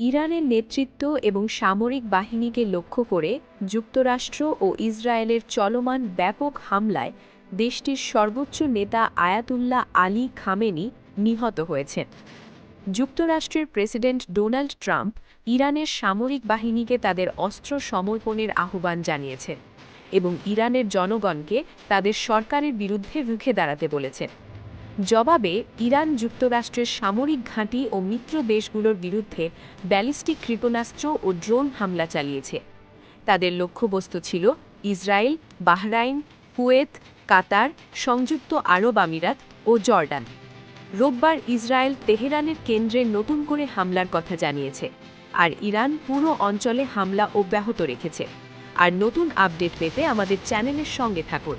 ইরানের নেতৃত্ব এবং সামরিক বাহিনীকে লক্ষ্য করে যুক্তরাষ্ট্র ও ইসরায়েলের চলমান ব্যাপক হামলায় দেশটির সর্বোচ্চ নেতা আয়াতুল্লাহ আলী খামেনি নিহত হয়েছেন। যুক্তরাষ্ট্রের প্রেসিডেন্ট ডোনাল্ড ট্রাম্প ইরানের সামরিক বাহিনীকে তাদের অস্ত্র সমর্পণের আহ্বান জানিয়েছেন এবং ইরানের জনগণকে তাদের সরকারের বিরুদ্ধে রুখে দাঁড়াতে বলেছেন। জবাবে ইরান যুক্তরাষ্ট্রের সামরিক ঘাঁটি ও মিত্র দেশগুলোর বিরুদ্ধে ব্যালিস্টিক ক্ষেপণাস্ত্র ও ড্রোন হামলা চালিয়েছে। তাদের লক্ষ্যবস্তু ছিল ইসরায়েল, বাহরাইন, কুয়েত, কাতার, সংযুক্ত আরব আমিরাত ও জর্ডান। রোববার ইসরায়েল তেহরানের কেন্দ্রে নতুন করে হামলার কথা জানিয়েছে, আর ইরান পুরো অঞ্চলে হামলা অব্যাহত রেখেছে। আর নতুন আপডেট পেতে আমাদের চ্যানেলের সঙ্গে থাকুন।